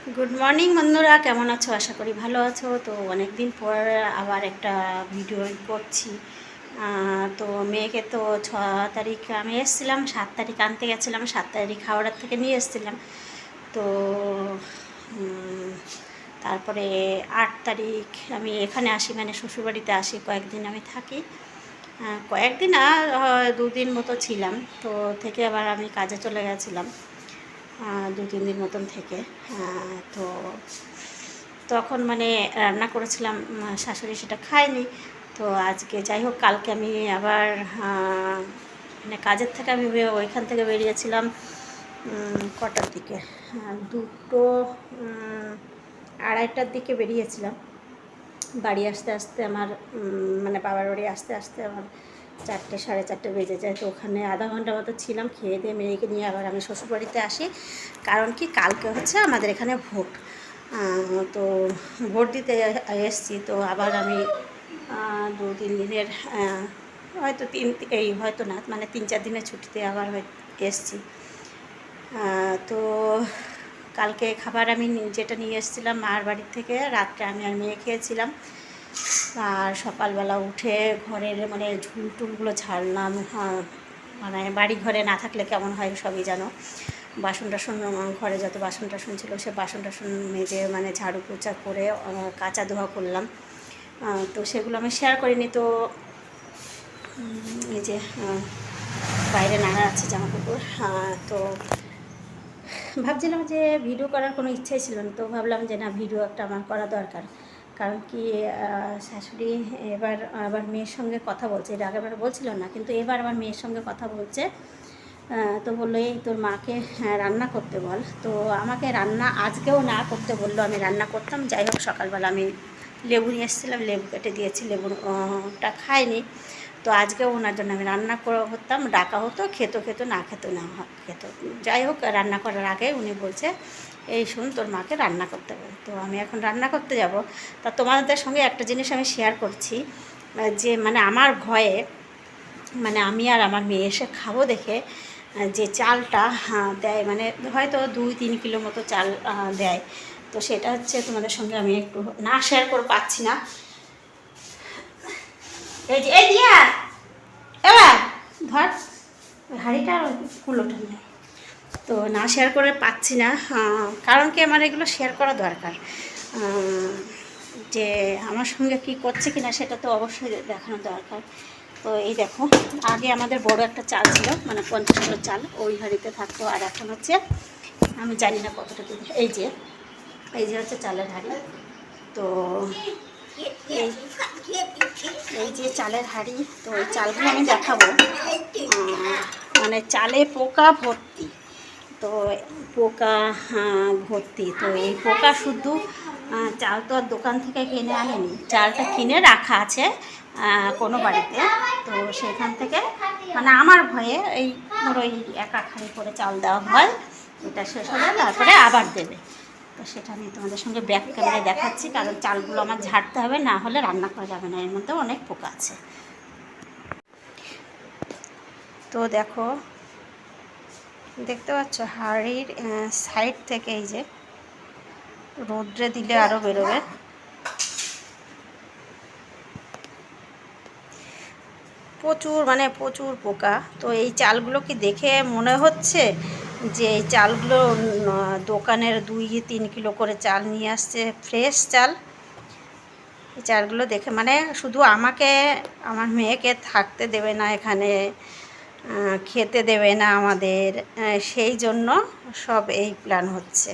Good morning বন্ধুরা, কেমন আছো? আশা করি ভালো আছো। তো অনেক দিন পর আবার একটা ভিডিও করছি। তো মেয়েকে তো 6 তারিখ আমি এসেছিলাম, 7 তারিখ আনতে গেছিলাম, 7 তারিখ হাওড়ার থেকে নিয়ে এসেছিলাম। তো তারপরে 8 তারিখ আমি এখানে আসি, মানে শ্বশুরবাড়িতে আসি, কয়েকদিন আমি থাকি। কয়েকদিন আর 2 দিন মতো ছিলাম। তো থেকে আবার আমি কাজে চলে গেছিলাম 2-3 দিন মতন থেকে। তো তখন মানে রান্না করেছিলাম, শাশুড়ি সেটা খায়নি। তো আজকে যাই হোক, কালকে আমি আবার মানে কাজের থেকে আমি ওইখান থেকে বেরিয়েছিলাম কটার দিকে, 2টো 2:30টার দিকে বেরিয়েছিলাম। বাড়ি আসতে আসতে আমার মানে বাবার বাড়ি আসতে আসতে আমার 4টে 4:30 বেজে যায়। তো ওখানে আধা ঘন্টা মতো ছিলাম, খেয়ে দিয়ে মেয়েকে নিয়ে আবার আমি শ্বশুরবাড়িতে আসি। কারণ কি, কালকে হচ্ছে আমাদের এখানে ভোট। তো ভোট দিতে এসছি। তো আবার আমি 2-3 দিনের হয়তো হয়তো না, মানে 3-4 দিনের ছুটিতে আবার এসছি। তো কালকে খাবার আমি যেটা নিয়ে এসেছিলাম মার বাড়ির থেকে, রাত্রে আমি আর মেয়ে খেয়েছিলাম। আর সকালবেলা উঠে ঘরের মানে ঝুল টুলগুলো ঝাড়লাম। মানে বাড়ি ঘরে না থাকলে কেমন হয় সবই জানো। বাসন টাসন, ঘরে যত বাসন টাসন ছিল সে বাসন টাসন মেজে মানে ঝাড়ু পোছা করে কাচা ধোয়া করলাম। তো সেগুলো আমি শেয়ার করিনি। তো এই যে বাইরে নাড়া আছে জামা কাপড়। তো ভাবছিলাম যে ভিডিও করার কোনো ইচ্ছাই ছিল না। তো ভাবলাম যে না, ভিডিও একটা আমার করা দরকার। কারণ কি, শাশুড়ি এবার আবার মেয়ের সঙ্গে কথা বলছে। এর আগেবার বলছিল না, কিন্তু এবার আবার মেয়ের সঙ্গে কথা বলছে। তো বললো এই তোর মাকে রান্না করতে বল। তো আমাকে রান্না আজকেও না করতে বললো, আমি রান্না করতাম। যাই হোক, সকালবেলা আমি লেবু নিয়ে এসেছিলাম, লেবু কেটে দিয়েছি, লেবুটা খাইনি। তো আজকেও ওনার জন্য আমি রান্না করতাম, ডাকা হতো, খেত না খেত না খেত। যাই হোক, রান্না করার আগে উনি বলছে এই শুন, তোর মাকে রান্না করতে হবে। তো আমি এখন রান্না করতে যাব। তা তোমাদের সঙ্গে একটা জিনিস আমি শেয়ার করছি, যে মানে আমার ভয়ে, মানে আমি আর আমার মেয়ে এসে খাবো দেখে যে চালটা দেয়, মানে হয়তো 2-3 কিলো মতো চাল দেয়। তো সেটা হচ্ছে তোমাদের সঙ্গে আমি একটু না শেয়ার করে পাচ্ছি না। এই যে এই দিয়া এবার ধর হাঁড়িটা কুলোটা নেই। তো না শেয়ার করে পাচ্ছি না, কারণ কি আমার এগুলো শেয়ার করা দরকার। যে আমার সঙ্গে কি করছে কিনা সেটা তো অবশ্যই দেখানো দরকার। তো এই দেখো, আগে আমাদের বড় একটা চাল ছিল, মানে 50 কিলো চাল ওই হাঁড়িতে থাকতো। আর এখন হচ্ছে আমি জানি না কতটা কি। এই যে হচ্ছে চালের হাঁড়ি। তো এই যে চালের হাঁড়ি, তো এই চালগুলো আমি দেখাবো। মানে চালে পোকা ভর্তি। তো পোকা ভর্তি। তো এই পোকা শুধু চাল তো আর দোকান থেকে কিনে আনেনি, চালটা কিনে রাখা আছে কোনো বাড়িতে। তো সেখান থেকে মানে আমার ভয়ে এই ধরো এই একা খালি করে চাল দেওয়া হয়, এটা শেষ হবে তারপরে আবার দেবে। তো সেটা আমি তোমাদের সঙ্গে ব্যাক ক্যামেরায় দেখাচ্ছি, কারণ চালগুলো আমার ঝাড়তে হবে, না হলে রান্না করা যাবে না, এর মধ্যে অনেক পোকা আছে। তো দেখো, দেখতে পাচ্ছ হাঁড়ির সাইড থেকে এই যে রোদ্রে দিলে আরও বেরোবে, প্রচুর মানে প্রচুর পোকা। তো এই চালগুলো কি দেখে মনে হচ্ছে যে এই চালগুলো দোকানের 2-3 কিলো করে চাল নিয়ে আসছে, ফ্রেশ চাল। এই চালগুলো দেখে মানে শুধু আমাকে, আমার মেয়েকে থাকতে দেবে না এখানে, খেতে দেবে না আমাদের, সেই জন্য সব এই প্ল্যান হচ্ছে।